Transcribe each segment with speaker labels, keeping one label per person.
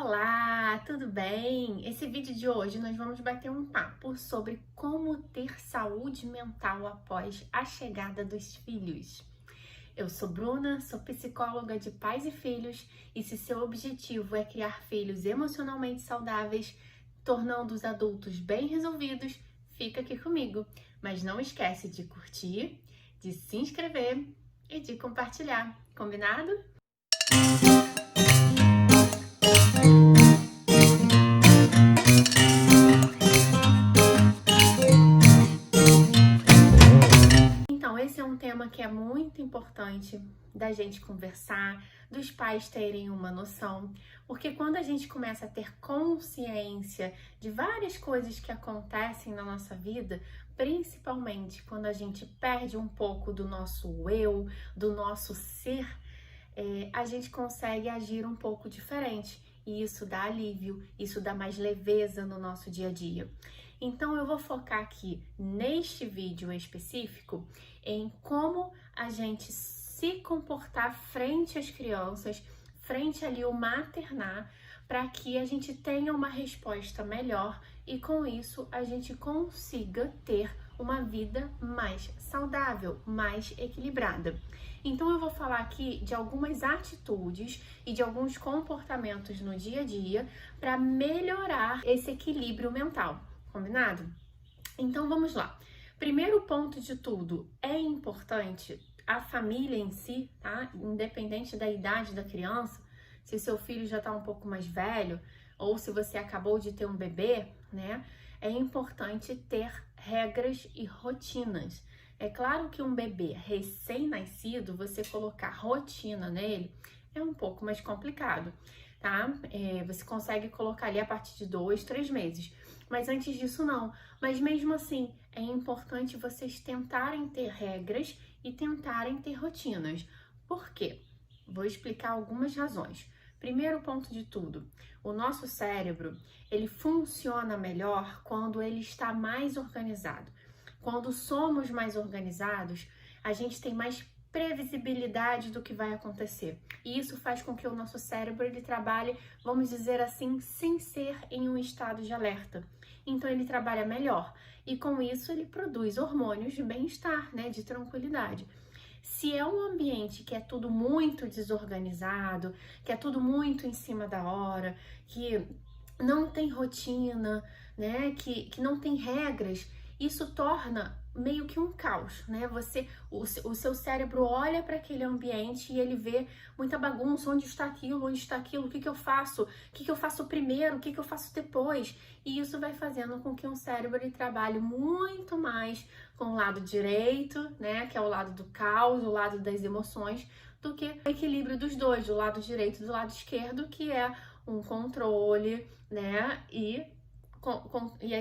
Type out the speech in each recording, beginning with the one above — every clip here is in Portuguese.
Speaker 1: Olá, tudo bem? Esse vídeo de hoje nós vamos bater um papo sobre como ter saúde mental após a chegada dos filhos. Eu sou Bruna, sou psicóloga de pais e filhos e se seu objetivo é criar filhos emocionalmente saudáveis, tornando os adultos bem resolvidos, fica aqui comigo. Mas não esquece de curtir, de se inscrever e de compartilhar, combinado? Então, esse é um tema que é muito importante da gente conversar, dos pais terem uma noção, porque quando a gente começa a ter consciência de várias coisas que acontecem na nossa vida, principalmente quando a gente perde um pouco do nosso eu, do nosso ser, a gente consegue agir um pouco diferente. E isso dá alívio, isso dá mais leveza no nosso dia a dia. Então eu vou focar aqui neste vídeo em específico em como a gente se comportar frente às crianças, frente ali ao maternar, para que a gente tenha uma resposta melhor e com isso a gente consiga ter uma vida mais saudável, mais equilibrada. Então eu vou falar aqui de algumas atitudes e de alguns comportamentos no dia a dia para melhorar esse equilíbrio mental, combinado? Então vamos lá. Primeiro ponto de tudo, é importante a família em si, tá? Independente da idade da criança, se seu filho já tá um pouco mais velho ou se você acabou de ter um bebê, né? É importante ter regras e rotinas. É claro que um bebê recém-nascido, você colocar rotina nele é um pouco mais complicado, tá? Você consegue colocar ali a partir de 2, 3 meses. Mas antes disso não. Mas mesmo assim, é importante vocês tentarem ter regras e tentarem ter rotinas. Por quê? Vou explicar algumas razões. Primeiro ponto de tudo, o nosso cérebro, ele funciona melhor quando ele está mais organizado. Quando somos mais organizados, a gente tem mais previsibilidade do que vai acontecer. E isso faz com que o nosso cérebro ele trabalhe, vamos dizer assim, sem ser em um estado de alerta. Então ele trabalha melhor e com isso ele produz hormônios de bem-estar, né, de tranquilidade. Se é um ambiente que é tudo muito desorganizado, que é tudo muito em cima da hora, que não tem rotina, né, que não tem regras, isso torna meio que um caos, né? O seu cérebro olha para aquele ambiente e ele vê muita bagunça, onde está aquilo, o que que eu faço? O que que eu faço primeiro? O que que eu faço depois? E isso vai fazendo com que o cérebro ele trabalhe muito mais com o lado direito, né, que é o lado do caos, o lado das emoções, do que o equilíbrio dos dois, do lado direito e do lado esquerdo, que é um controle, né, e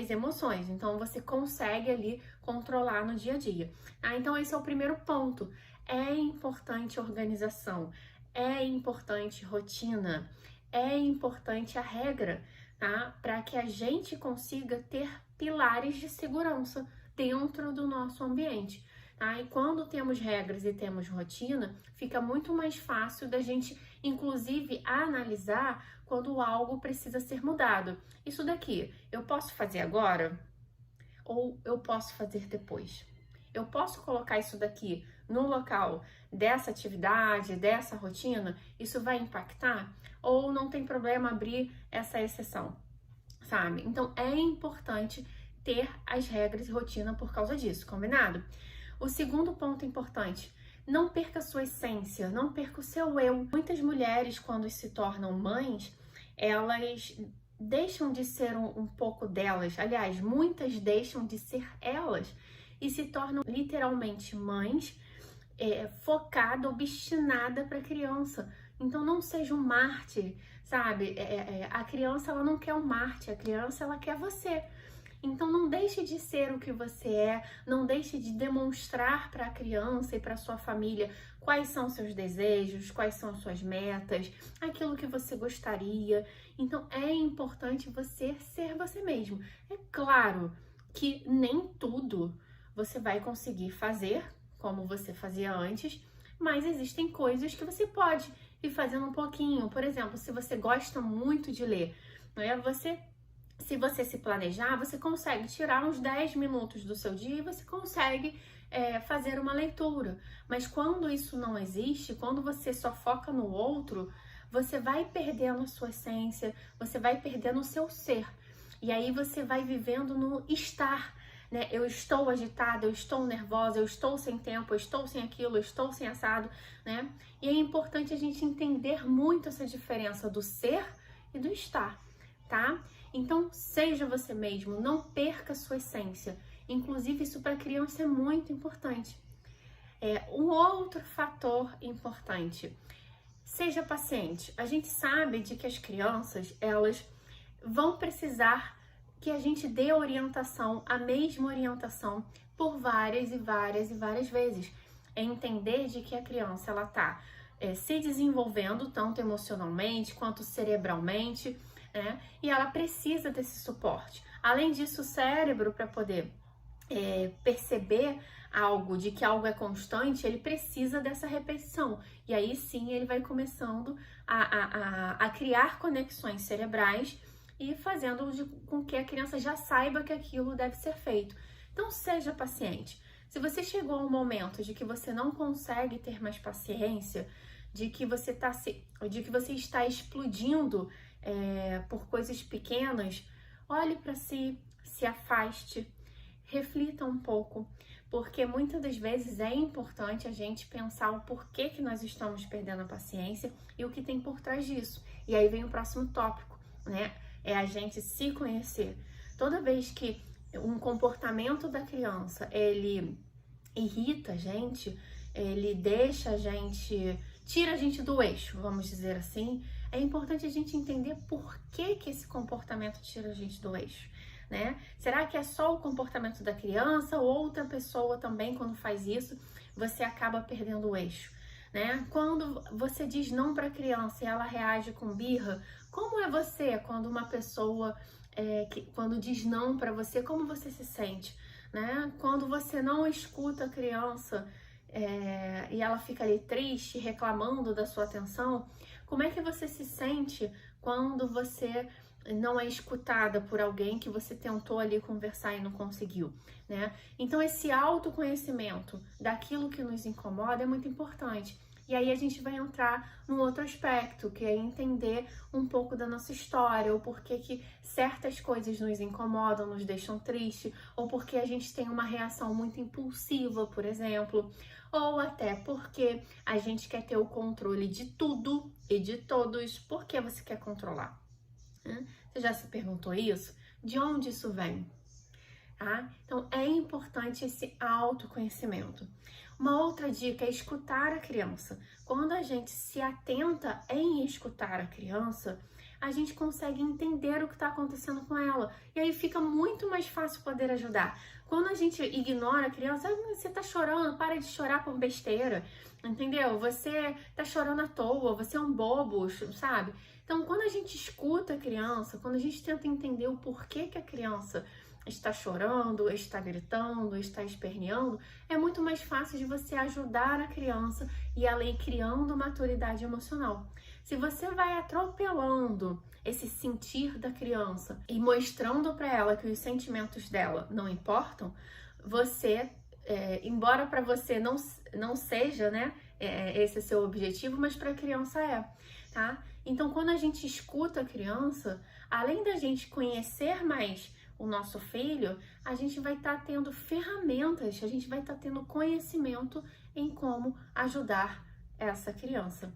Speaker 1: as emoções. Então, você consegue ali controlar no dia a dia. Então, esse é o primeiro ponto. É importante organização, é importante rotina, é importante a regra, tá? Para que a gente consiga ter pilares de segurança dentro do nosso ambiente. Tá? E quando temos regras e temos rotina, fica muito mais fácil da gente, inclusive, analisar quando algo precisa ser mudado. Isso daqui, eu posso fazer agora? Ou eu posso fazer depois? Eu posso colocar isso daqui no local dessa atividade, dessa rotina? Isso vai impactar? Ou não tem problema abrir essa exceção? Sabe? Então, é importante ter as regras e rotina por causa disso, combinado? O segundo ponto importante, não perca a sua essência, não perca o seu eu. Muitas mulheres, quando se tornam mães, elas deixam de ser um pouco delas. Aliás, muitas deixam de ser elas e se tornam literalmente mães, focada, obstinada para a criança. Então não seja um mártir, sabe? A criança ela não quer um mártir, a criança ela quer você. Então não deixe de ser o que você é, não deixe de demonstrar para a criança e para sua família quais são seus desejos, quais são suas metas, aquilo que você gostaria. Então é importante você ser você mesmo. É claro que nem tudo você vai conseguir fazer como você fazia antes, mas existem coisas que você pode e fazendo um pouquinho. Por exemplo, se você gosta muito de ler, não é? Se você se planejar, você consegue tirar uns 10 minutos do seu dia e você consegue fazer uma leitura. Mas quando isso não existe, quando você só foca no outro, você vai perdendo a sua essência, você vai perdendo o seu ser. E aí você vai vivendo no estar, né? Eu estou agitada, eu estou nervosa, eu estou sem tempo, eu estou sem aquilo, eu estou sem assado, né? E é importante a gente entender muito essa diferença do ser e do estar, tá? Então, seja você mesmo, não perca a sua essência. Inclusive, isso para criança é muito importante. Um outro fator importante, seja paciente. A gente sabe de que as crianças, elas vão precisar que a gente dê orientação, a mesma orientação, por várias e várias e várias vezes. É entender de que a criança, ela tá se desenvolvendo, tanto emocionalmente quanto cerebralmente, né? E ela precisa desse suporte. Além disso, o cérebro, para poder perceber algo, de que algo é constante, ele precisa dessa repetição. E aí sim ele vai começando a criar conexões cerebrais e fazendo com que a criança já saiba que aquilo deve ser feito. Então seja paciente. Se você chegou a um momento de que você não consegue ter mais paciência, de que você está explodindo por coisas pequenas, olhe para si, se afaste, reflita um pouco, porque muitas das vezes é importante a gente pensar o porquê que nós estamos perdendo a paciência e o que tem por trás disso. E aí vem o próximo tópico, né? É a gente se conhecer. Toda vez que um comportamento da criança, ele irrita a gente, ele deixa a gente, tira a gente do eixo, vamos dizer assim, é importante a gente entender por que esse comportamento tira a gente do eixo, né? Será que é só o comportamento da criança ou outra pessoa também, quando faz isso, você acaba perdendo o eixo, né? Quando você diz não para a criança e ela reage com birra, como é você quando uma pessoa, quando diz não para você, como você se sente, né? Quando você não escuta a criança e ela fica ali triste, reclamando da sua atenção, como é que você se sente quando você não é escutada por alguém que você tentou ali conversar e não conseguiu, né? Então esse autoconhecimento daquilo que nos incomoda é muito importante. E aí a gente vai entrar num outro aspecto, que é entender um pouco da nossa história, ou porque que certas coisas nos incomodam, nos deixam triste, ou porque a gente tem uma reação muito impulsiva, por exemplo, ou até porque a gente quer ter o controle de tudo e de todos. Por que você quer controlar? Você já se perguntou isso? De onde isso vem? Tá? Então é importante esse autoconhecimento. Uma outra dica é escutar a criança. Quando a gente se atenta em escutar a criança, a gente consegue entender o que está acontecendo com ela. E aí fica muito mais fácil poder ajudar. Quando a gente ignora a criança, você tá chorando, para de chorar por besteira, entendeu? Você tá chorando à toa, você é um bobo, sabe? Então, quando a gente escuta a criança, quando a gente tenta entender o porquê que a criança está chorando, está gritando, está esperneando, é muito mais fácil de você ajudar a criança e ela ir criando maturidade emocional. Se você vai atropelando esse sentir da criança e mostrando para ela que os sentimentos dela não importam, você, embora para você não seja, né, esse seu objetivo, mas para a criança tá? Então, quando a gente escuta a criança, além da gente conhecer mais o nosso filho, a gente vai estar tendo ferramentas, a gente vai estar tendo conhecimento em como ajudar essa criança,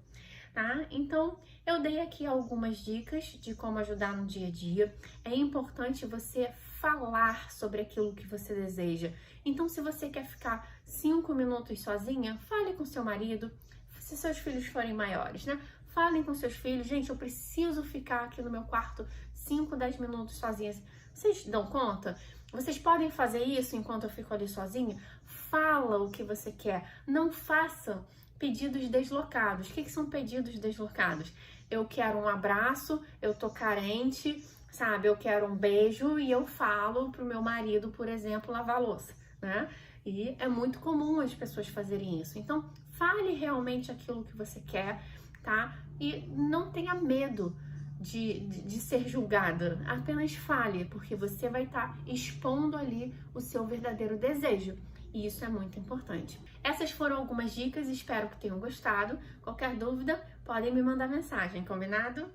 Speaker 1: tá? Então, eu dei aqui algumas dicas de como ajudar no dia a dia. É importante você falar sobre aquilo que você deseja. Então, se você quer ficar 5 minutos sozinha, fale com seu marido, se seus filhos forem maiores, né? Falem com seus filhos, gente, eu preciso ficar aqui no meu quarto 5, 10 minutos sozinha. Vocês dão conta? Vocês podem fazer isso enquanto eu fico ali sozinha? Fala o que você quer. Não faça pedidos deslocados. O que são pedidos deslocados? Eu quero um abraço, eu tô carente, sabe? Eu quero um beijo e eu falo pro meu marido, por exemplo, lavar a louça, né? E é muito comum as pessoas fazerem isso. Então, fale realmente aquilo que você quer. tá? E não tenha medo de ser julgada, apenas fale, porque você vai estar expondo ali o seu verdadeiro desejo. E isso é muito importante. Essas foram algumas dicas, espero que tenham gostado. Qualquer dúvida, podem me mandar mensagem, combinado?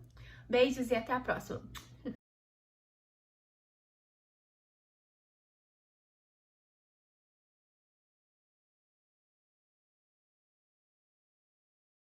Speaker 1: Beijos e até a próxima!